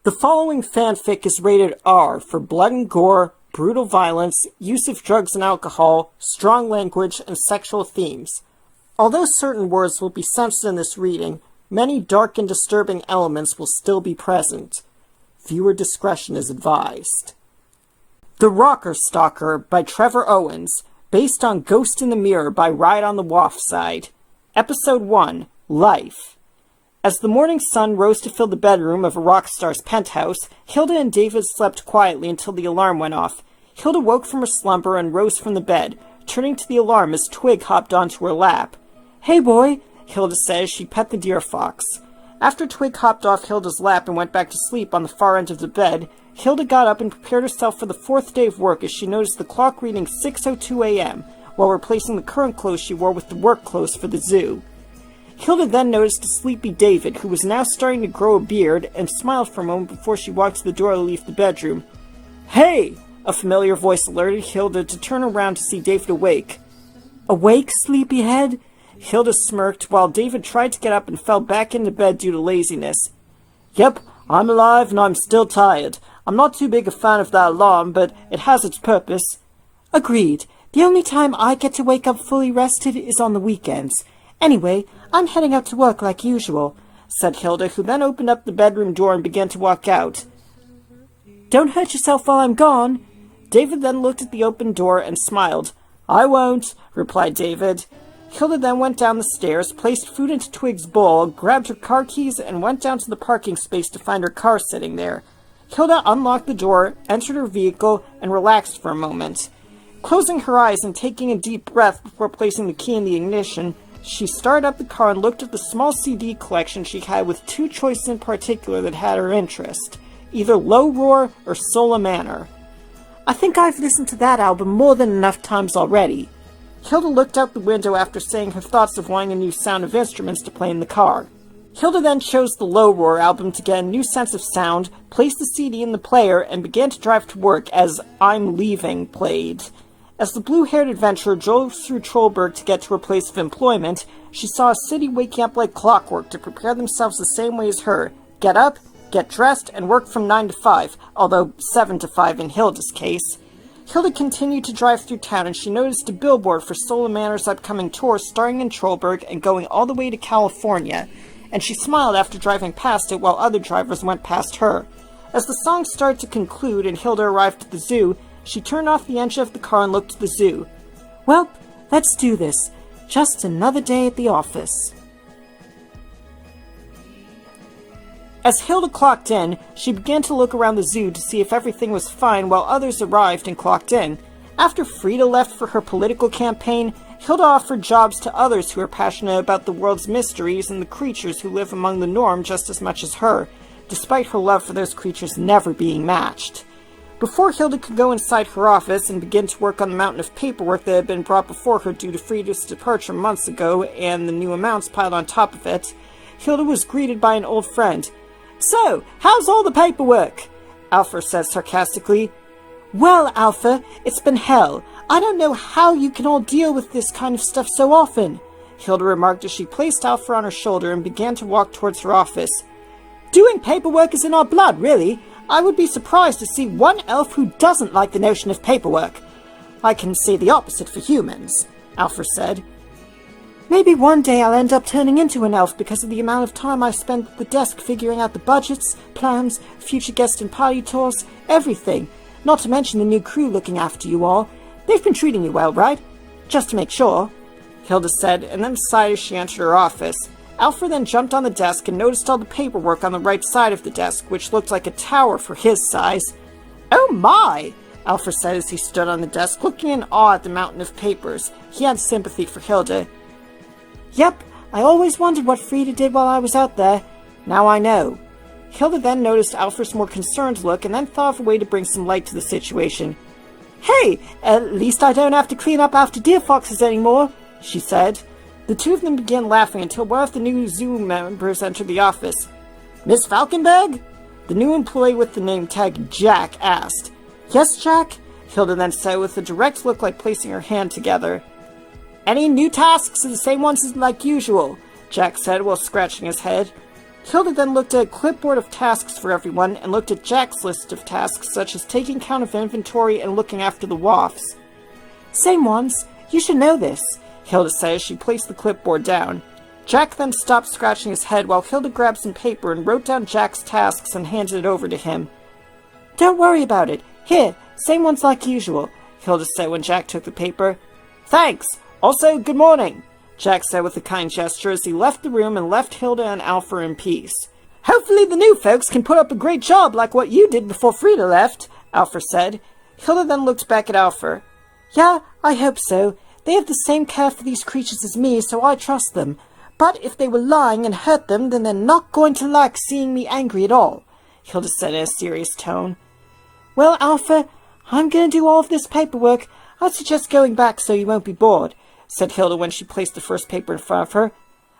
The following fanfic is rated R for blood and gore, brutal violence, use of drugs and alcohol, strong language, and sexual themes. Although certain words will be censored in this reading, many dark and disturbing elements will still be present. Viewer discretion is advised. The Rocker Stalker by Trevor Owens, based on Ghost in the Mirror by Ride on the Waff Side. Episode 1, Life. As the morning sun rose to fill the bedroom of a rock star's penthouse, Hilda and David slept quietly until the alarm went off. Hilda woke from her slumber and rose from the bed, turning to the alarm as Twig hopped onto her lap. "Hey, boy," Hilda said as she pet the deer fox. After Twig hopped off Hilda's lap and went back to sleep on the far end of the bed, Hilda got up and prepared herself for the fourth day of work as she noticed the clock reading 6:02 a.m., while replacing the current clothes she wore with the work clothes for the zoo. Hilda then noticed a sleepy David, who was now starting to grow a beard, and smiled for a moment before she walked to the door to leave the bedroom. "Hey!" a familiar voice alerted Hilda to turn around to see David awake. "Awake, sleepyhead?" Hilda smirked, while David tried to get up and fell back into bed due to laziness. "Yep, I'm alive and I'm still tired. I'm not too big a fan of that alarm, but it has its purpose." "Agreed. The only time I get to wake up fully rested is on the weekends. Anyway, I'm heading out to work like usual," said Hilda, who then opened up the bedroom door and began to walk out. "Don't hurt yourself while I'm gone." David then looked at the open door and smiled. "I won't," replied David. Hilda then went down the stairs, placed food into Twig's bowl, grabbed her car keys, and went down to the parking space to find her car sitting there. Hilda unlocked the door, entered her vehicle, and relaxed for a moment. Closing her eyes and taking a deep breath before placing the key in the ignition, she started up the car and looked at the small CD collection she had with two choices in particular that had her interest, either Low Roar or Solar Manor. "I think I've listened to that album more than enough times already." Hilda looked out the window after saying her thoughts of wanting a new Sound of Instruments to play in the car. Hilda then chose the Low Roar album to get a new sense of sound, placed the CD in the player, and began to drive to work as I'm Leaving played. As the blue-haired adventurer drove through Trollberg to get to her place of employment, she saw a city waking up like clockwork to prepare themselves the same way as her. Get up, get dressed, and work from 9 to 5, although 7 to 5 in Hilda's case. Hilda continued to drive through town and she noticed a billboard for Solar Manor's upcoming tour starting in Trollberg and going all the way to California, and she smiled after driving past it while other drivers went past her. As the song started to conclude and Hilda arrived at the zoo, she turned off the engine of the car and looked at the zoo. "Well, let's do this. Just another day at the office." As Hilda clocked in, she began to look around the zoo to see if everything was fine while others arrived and clocked in. After Frida left for her political campaign, Hilda offered jobs to others who are passionate about the world's mysteries and the creatures who live among the norm just as much as her, despite her love for those creatures never being matched. Before Hilda could go inside her office and begin to work on the mountain of paperwork that had been brought before her due to Frida's departure months ago and the new amounts piled on top of it, Hilda was greeted by an old friend. "So, how's all the paperwork?" Alpha said sarcastically. "Well, Alpha, it's been hell. I don't know how you can all deal with this kind of stuff so often," Hilda remarked as she placed Alpha on her shoulder and began to walk towards her office. "Doing paperwork is in our blood, really. I would be surprised to see one elf who doesn't like the notion of paperwork." "I can say the opposite for humans," Alfred said. "Maybe one day I'll end up turning into an elf because of the amount of time I spend at the desk figuring out the budgets, plans, future guest and party tours, everything. Not to mention the new crew looking after you all. They've been treating you well, right? Just to make sure," Hilda said, and then sighed as she entered her office. Alfred then jumped on the desk and noticed all the paperwork on the right side of the desk, which looked like a tower for his size. "Oh my!" Alfred said as he stood on the desk, looking in awe at the mountain of papers. He had sympathy for Hilda. "Yep, I always wondered what Frida did while I was out there. Now I know." Hilda then noticed Alfred's more concerned look and then thought of a way to bring some light to the situation. "Hey, at least I don't have to clean up after deer foxes anymore," she said. The two of them began laughing until one of the new zoo members entered the office. "Miss Falkenberg?" The new employee with the name tag Jack asked. "Yes, Jack?" Hilda then said with a direct look like placing her hand together. "Any new tasks or the same ones as like usual?" Jack said while scratching his head. Hilda then looked at a clipboard of tasks for everyone and looked at Jack's list of tasks such as taking count of inventory and looking after the wafts. Same ones. You should know this, Hilda said as she placed the clipboard down. Jack then stopped scratching his head while Hilda grabbed some paper and wrote down Jack's tasks and handed it over to him. Don't worry about it. Here, same ones like usual, Hilda said when Jack took the paper. Thanks. Also, good morning, Jack said with a kind gesture as he left the room and left Hilda and Alpha in peace. Hopefully the new folks can put up a great job like what you did before Frida left, Alpha said. Hilda then looked back at Alpha. Yeah, I hope so. They have the same care for these creatures as me, so I trust them. But if they were lying and hurt them, then they're not going to like seeing me angry at all, Hilda said in a serious tone. Well, Alpha, I'm going to do all of this paperwork. I'd suggest going back so you won't be bored, said Hilda when she placed the first paper in front of her.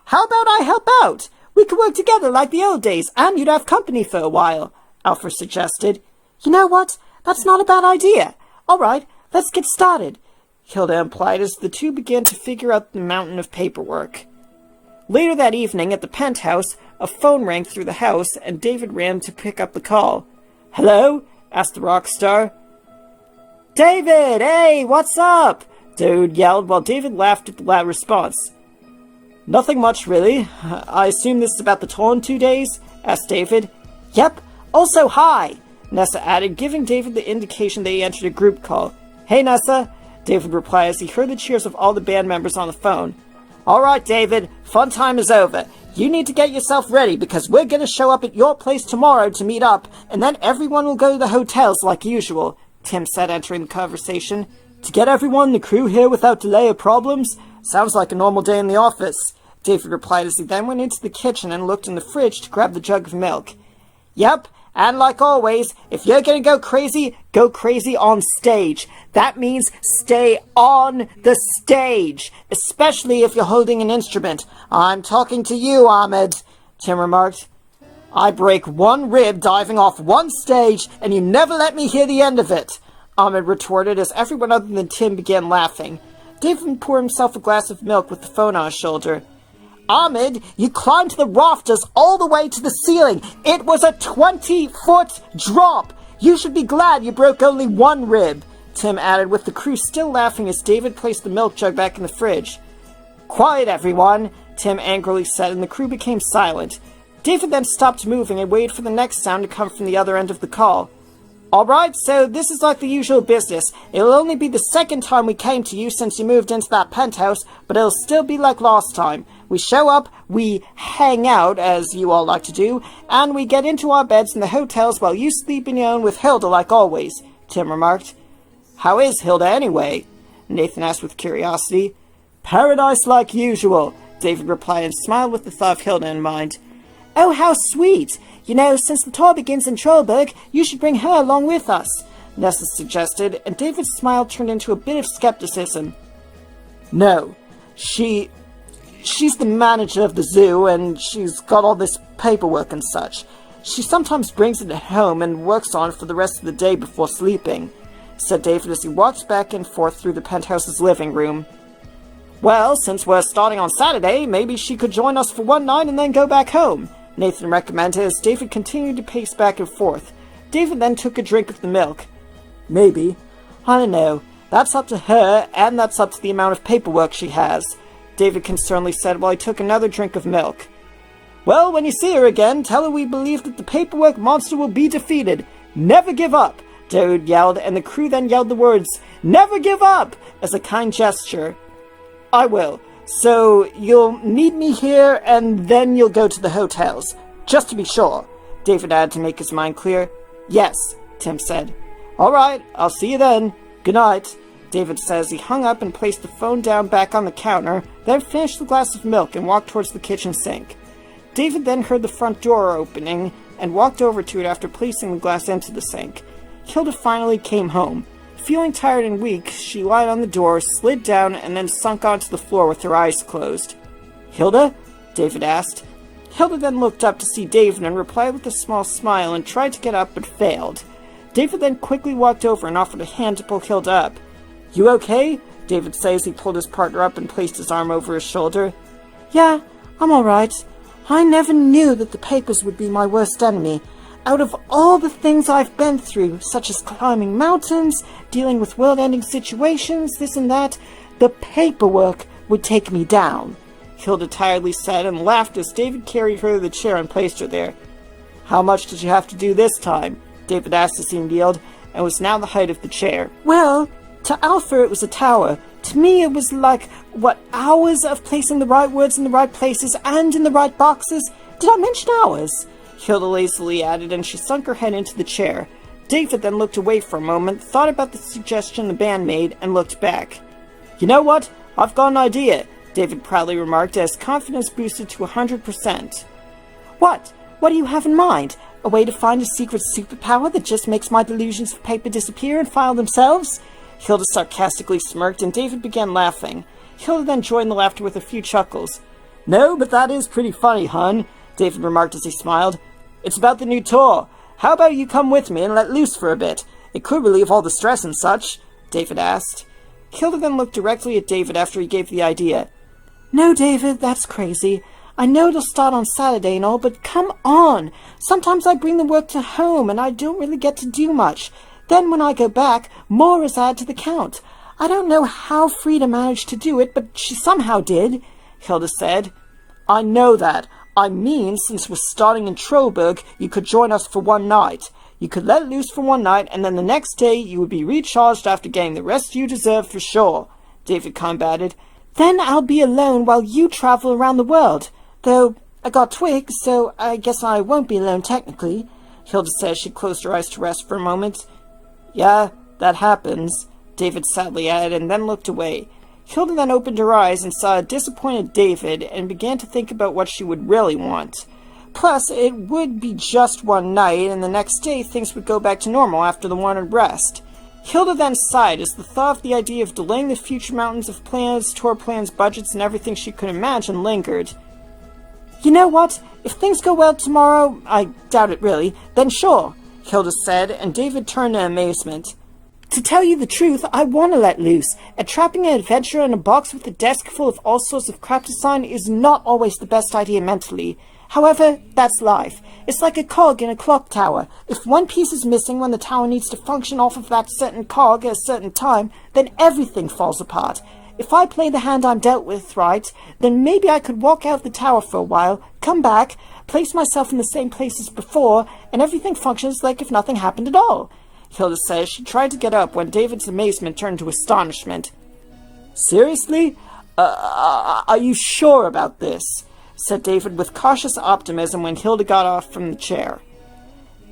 How about I help out? We could work together like the old days, and you'd have company for a while, Alpha suggested. You know what? That's not a bad idea. All right, let's get started, Hilda implied as the two began to figure out the mountain of paperwork. Later that evening, at the penthouse, a phone rang through the house, and David ran to pick up the call. Hello? Asked the rock star. David, hey, what's up? Dude yelled while David laughed at the loud response. Nothing much, really. I assume this is about the toll in 2 days? Asked David. Yep. Also, hi, Nessa added, giving David the indication they entered a group call. Hey, Nessa, David replied as he heard the cheers of all the band members on the phone. All right, David, fun time is over. You need to get yourself ready because we're going to show up at your place tomorrow to meet up, and then everyone will go to the hotels like usual, Tim said, entering the conversation. To get everyone, the crew here without delay or problems? Sounds like a normal day in the office, David replied as he then went into the kitchen and looked in the fridge to grab the jug of milk. Yep, and like always, if you're going to go crazy on stage. That means stay on the stage, especially if you're holding an instrument. I'm talking to you, Ahmed, Tim remarked. I break one rib diving off one stage, and you never let me hear the end of it, Ahmed retorted as everyone other than Tim began laughing. David poured himself a glass of milk with the phone on his shoulder. Ahmed, you climbed the rafters all the way to the ceiling. It was a 20-foot drop. You should be glad you broke only one rib, Tim added, with the crew still laughing as David placed the milk jug back in the fridge. Quiet, everyone, Tim angrily said, and the crew became silent. David then stopped moving and waited for the next sound to come from the other end of the call. All right, so this is like the usual business. It'll only be the second time we came to you since you moved into that penthouse, but it'll still be like last time. We show up, we hang out, as you all like to do, and we get into our beds in the hotels while you sleep in your own with Hilda like always, Tim remarked. How is Hilda anyway? Nathan asked with curiosity. Paradise like usual, David replied and smiled with the thought of Hilda in mind. Oh, how sweet! You know, since the tour begins in Trollberg, you should bring her along with us, Nessa suggested, and David's smile turned into a bit of skepticism. No, she's the manager of the zoo, and she's got all this paperwork and such. She sometimes brings it home and works on it for the rest of the day before sleeping, said David as he walked back and forth through the penthouse's living room. Well, since we're starting on Saturday, maybe she could join us for one night and then go back home, Nathan recommended as David continued to pace back and forth. David then took a drink of the milk. Maybe. I don't know. That's up to her, and that's up to the amount of paperwork she has, David concernedly said while he took another drink of milk. Well, when you see her again, tell her we believe that the paperwork monster will be defeated. Never give up, David yelled, and the crew then yelled the words, Never give up, as a kind gesture. I will. So, you'll meet me here, and then you'll go to the hotels. Just to be sure, David added to make his mind clear. Yes, Tim said. All right, I'll see you then. Good night, David said as he hung up and placed the phone down back on the counter, then finished the glass of milk and walked towards the kitchen sink. David then heard the front door opening and walked over to it after placing the glass into the sink. Hilda finally came home. Feeling tired and weak, she lied on the door, slid down, and then sunk onto the floor with her eyes closed. Hilda? David asked. Hilda then looked up to see David and replied with a small smile and tried to get up but failed. David then quickly walked over and offered a hand to pull Hilda up. You okay? David said as he pulled his partner up and placed his arm over his shoulder. Yeah, I'm alright. I never knew that the papers would be my worst enemy. Out of all the things I've been through, such as climbing mountains, dealing with world-ending situations, this and that, the paperwork would take me down, Hilda tiredly said and laughed as David carried her to the chair and placed her there. How much did you have to do this time? David asked as he kneeled, and was now the height of the chair. Well, to Alpha it was a tower. To me it was like, hours of placing the right words in the right places and in the right boxes? Did I mention hours? Hilda lazily added, and she sunk her head into the chair. David then looked away for a moment, thought about the suggestion the band made, and looked back. You know what? I've got an idea, David proudly remarked as confidence boosted to 100%. What? What do you have in mind? A way to find a secret superpower that just makes my delusions of paper disappear and file themselves? Hilda sarcastically smirked, and David began laughing. Hilda then joined the laughter with a few chuckles. No, but that is pretty funny, hun, David remarked as he smiled. It's about the new tour. How about you come with me and let loose for a bit? It could relieve all the stress and such, David asked. Hilda then looked directly at David after he gave the idea. No, David, that's crazy. I know it'll start on Saturday and all, but come on! Sometimes I bring the work to home and I don't really get to do much. Then when I go back, more is added to the count. I don't know how Frida managed to do it, but she somehow did, Hilda said. I know that. I mean, since we're starting in Troberg, you could join us for one night. You could let loose for one night, and then the next day you would be recharged after getting the rest you deserve for sure, David combated. Then I'll be alone while you travel around the world. Though I got Twig, so I guess I won't be alone technically, Hilda said. She closed her eyes to rest for a moment. Yeah, that happens, David sadly added, and then looked away. Hilda then opened her eyes and saw a disappointed David and began to think about what she would really want. Plus, it would be just one night, and the next day things would go back to normal after the wanted rest. Hilda then sighed as the thought of the idea of delaying the future mountains of plans, tour plans, budgets, and everything she could imagine lingered. You know what? If things go well tomorrow, I doubt it really, then sure, Hilda said, and David turned in amazement. To tell you the truth, I want to let loose, and trapping an adventurer in a box with a desk full of all sorts of crap to sign is not always the best idea mentally. However, that's life. It's like a cog in a clock tower. If one piece is missing when the tower needs to function off of that certain cog at a certain time, then everything falls apart. If I play the hand I'm dealt with right, then maybe I could walk out the tower for a while, come back, place myself in the same place as before, and everything functions like if nothing happened at all, Hilda says. She tried to get up when David's amazement turned to astonishment. Seriously? Are you sure about this? Said David with cautious optimism when Hilda got off from the chair.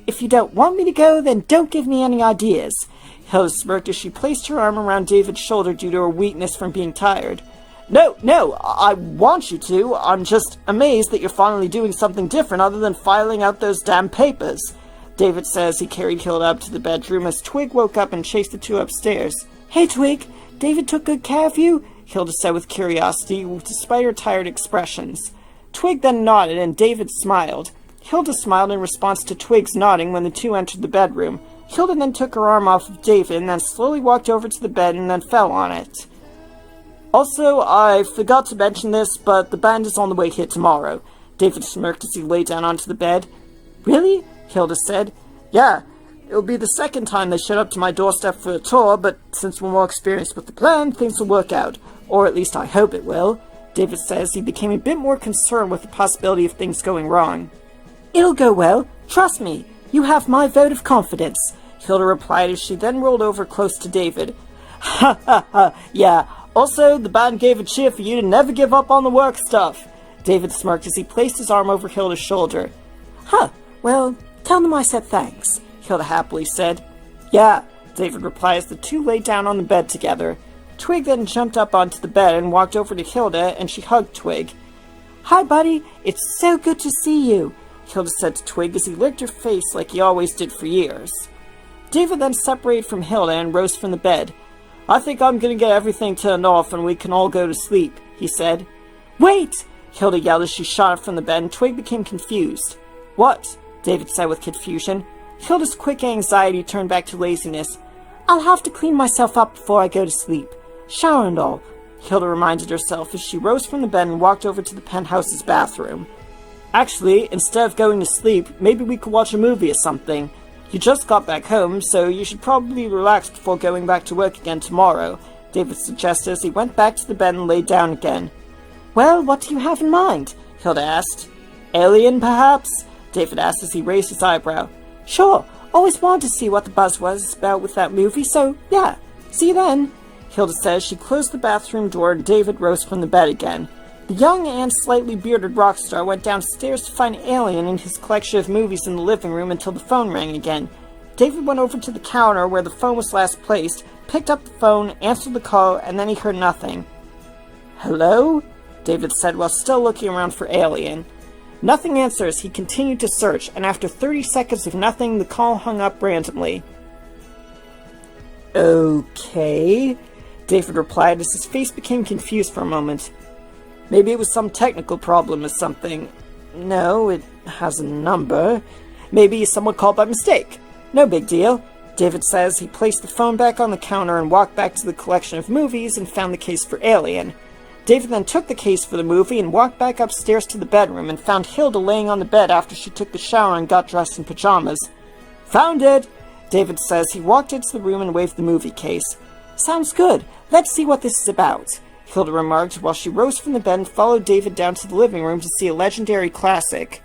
If you don't want me to go, then don't give me any ideas, Hilda smirked as she placed her arm around David's shoulder due to her weakness from being tired. No, I want you to. I'm just amazed that you're finally doing something different other than filing out those damn papers, David says. He carried Hilda up to the bedroom as Twig woke up and chased the two upstairs. Hey, Twig, David took good care of you? Hilda said with curiosity, despite her tired expressions. Twig then nodded, and David smiled. Hilda smiled in response to Twig's nodding when the two entered the bedroom. Hilda then took her arm off of David and then slowly walked over to the bed and then fell on it. Also, I forgot to mention this, but the band is on the way here tomorrow, David smirked as he lay down onto the bed. Really? Hilda said. Yeah, it'll be the second time they showed up to my doorstep for a tour, but since we're more experienced with the plan, things will work out. Or at least I hope it will, David says. He became a bit more concerned with the possibility of things going wrong. It'll go well. Trust me. You have my vote of confidence, Hilda replied as she then rolled over close to David. Ha ha ha, yeah. Also, the band gave a cheer for you to never give up on the work stuff, David smirked as he placed his arm over Hilda's shoulder. Huh, well, tell them I said thanks, Hilda happily said. Yeah, David replied as the two lay down on the bed together. Twig then jumped up onto the bed and walked over to Hilda, and she hugged Twig. Hi, buddy. It's so good to see you, Hilda said to Twig as he licked her face like he always did for years. David then separated from Hilda and rose from the bed. I think I'm going to get everything turned off and we can all go to sleep, he said. Wait! Hilda yelled as she shot up from the bed, and Twig became confused. What? David said with confusion. Hilda's quick anxiety turned back to laziness. I'll have to clean myself up before I go to sleep. Shower and all, Hilda reminded herself as she rose from the bed and walked over to the penthouse's bathroom. Actually, instead of going to sleep, maybe we could watch a movie or something. You just got back home, so you should probably relax before going back to work again tomorrow, David suggested as he went back to the bed and lay down again. Well, what do you have in mind? Hilda asked. Alien, perhaps? David asked as he raised his eyebrow. Sure, always wanted to see what the buzz was about with that movie, so yeah, see you then, Hilda said as she closed the bathroom door and David rose from the bed again. The young and slightly bearded rock star went downstairs to find Alien in his collection of movies in the living room until the phone rang again. David went over to the counter where the phone was last placed, picked up the phone, answered the call, and then he heard nothing. Hello? David said while still looking around for Alien. Nothing answered as he continued to search, and after 30 seconds of nothing, the call hung up randomly. Okay, David replied as his face became confused for a moment. Maybe it was some technical problem or something. No, it has a number. Maybe someone called by mistake. No big deal, David says. He placed the phone back on the counter and walked back to the collection of movies and found the case for Alien. David then took the case for the movie and walked back upstairs to the bedroom and found Hilda laying on the bed after she took the shower and got dressed in pajamas. Found it, David says. He walked into the room and waved the movie case. Sounds good. Let's see what this is about, Hilda remarked while she rose from the bed and followed David down to the living room to see a legendary classic.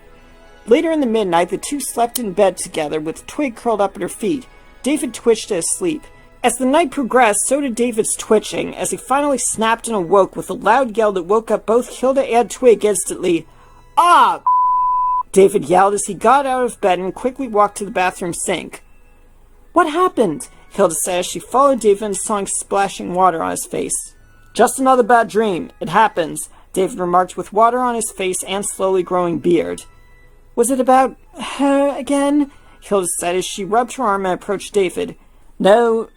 Later in the midnight, the two slept in bed together with Twig curled up at her feet. David twitched to his sleep. As the night progressed, so did David's twitching, as he finally snapped and awoke with a loud yell that woke up both Hilda and Twig instantly. Ah! David yelled as he got out of bed and quickly walked to the bathroom sink. What happened? Hilda said as she followed David and saw him splashing water on his face. Just another bad dream. It happens, David remarked with water on his face and slowly growing beard. Was it about her again? Hilda said as she rubbed her arm and approached David. No,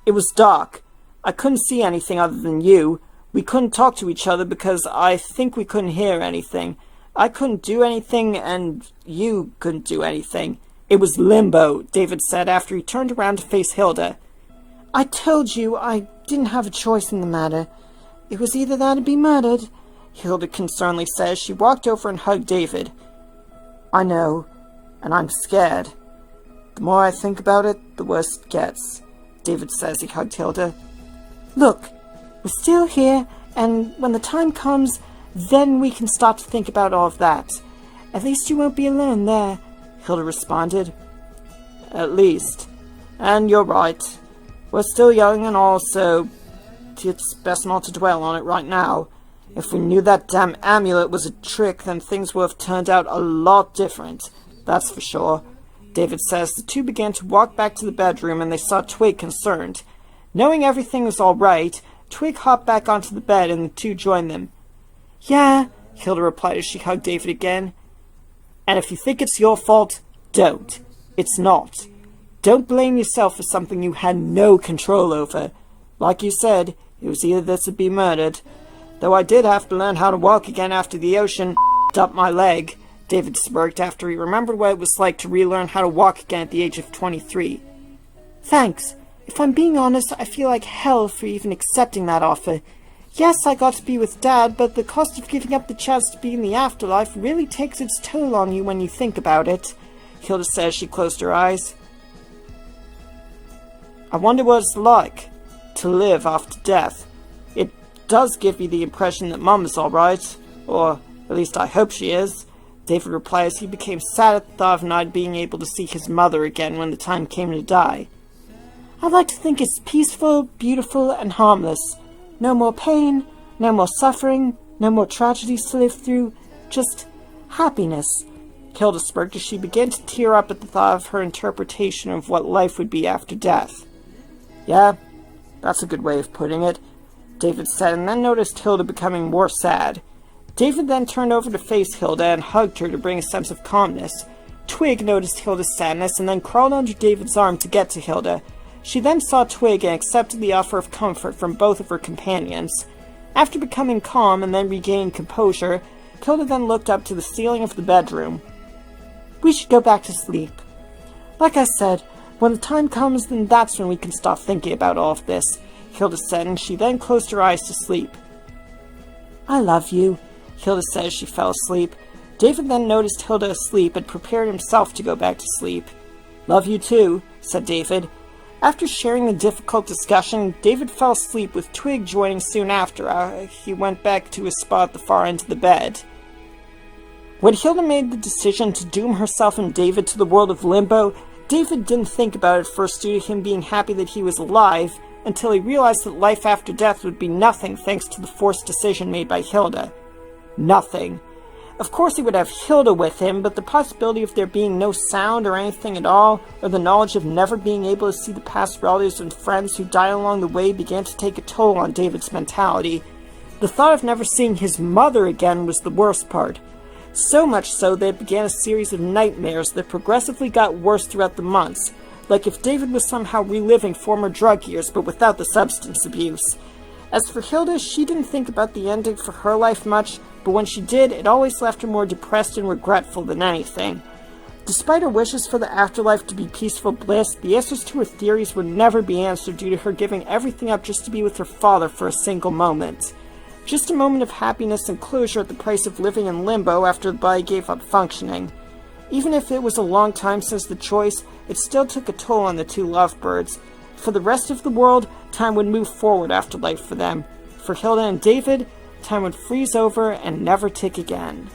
it was dark. I couldn't see anything other than you. We couldn't talk to each other because I think we couldn't hear anything. I couldn't do anything and you couldn't do anything. It was limbo, David said after he turned around to face Hilda. I told you I didn't have a choice in the matter. It was either that or be murdered, Hilda concernedly said as she walked over and hugged David. I know, and I'm scared. The more I think about it, the worse it gets, David says. He hugged Hilda. Look, we're still here, and when the time comes, then we can start to think about all of that. At least you won't be alone there, Hilda responded. At least. And you're right. We're still young and all, so it's best not to dwell on it right now. If we knew that damn amulet was a trick, then things would have turned out a lot different. That's for sure, David says. The two began to walk back to the bedroom, and they saw Twig concerned. Knowing everything was all right, Twig hopped back onto the bed, and the two joined them. Yeah, Hilda replied as she hugged David again. And if you think it's your fault, don't. It's not. Don't blame yourself for something you had no control over. Like you said, it was either this or be murdered. Though I did have to learn how to walk again after the ocean up my leg, David smirked after he remembered what it was like to relearn how to walk again at the age of 23. Thanks. If I'm being honest, I feel like hell for even accepting that offer. Yes, I got to be with Dad, but the cost of giving up the chance to be in the afterlife really takes its toll on you when you think about it, Hilda said as she closed her eyes. I wonder what it's like to live after death. It does give me the impression that Mum is alright, or at least I hope she is, David replied as he became sad at the thought of not being able to see his mother again when the time came to die. I'd like to think it's peaceful, beautiful, and harmless. No more pain, no more suffering, no more tragedies to live through, just happiness. Hilda smirked as she began to tear up at the thought of her interpretation of what life would be after death. Yeah, that's a good way of putting it, David said, and then noticed Hilda becoming more sad. David then turned over to face Hilda and hugged her to bring a sense of calmness. Twig noticed Hilda's sadness and then crawled under David's arm to get to Hilda. She then saw Twig and accepted the offer of comfort from both of her companions. After becoming calm and then regaining composure, Hilda then looked up to the ceiling of the bedroom. We should go back to sleep. Like I said, when the time comes, then that's when we can start thinking about all of this, Hilda said, and she then closed her eyes to sleep. I love you, Hilda said as she fell asleep. David then noticed Hilda asleep and prepared himself to go back to sleep. "Love you too," said David. After sharing the difficult discussion, David fell asleep with Twig joining soon after. He went back to his spot at the far end of the bed. When Hilda made the decision to doom herself and David to the world of Limbo, David didn't think about it at first due to him being happy that he was alive, until he realized that life after death would be nothing thanks to the forced decision made by Hilda. Nothing. Of course he would have Hilda with him, but the possibility of there being no sound or anything at all, or the knowledge of never being able to see the past relatives and friends who died along the way began to take a toll on David's mentality. The thought of never seeing his mother again was the worst part. So much so that it began a series of nightmares that progressively got worse throughout the months, like if David was somehow reliving former drug years but without the substance abuse. As for Hilda, she didn't think about the ending for her life much, but when she did, it always left her more depressed and regretful than anything. Despite her wishes for the afterlife to be peaceful bliss, the answers to her theories would never be answered due to her giving everything up just to be with her father for a single moment. Just a moment of happiness and closure at the price of living in limbo after the body gave up functioning. Even if it was a long time since the choice, it still took a toll on the two lovebirds. For the rest of the world, time would move forward after life for them. For Hilda and David, time would freeze over and never tick again.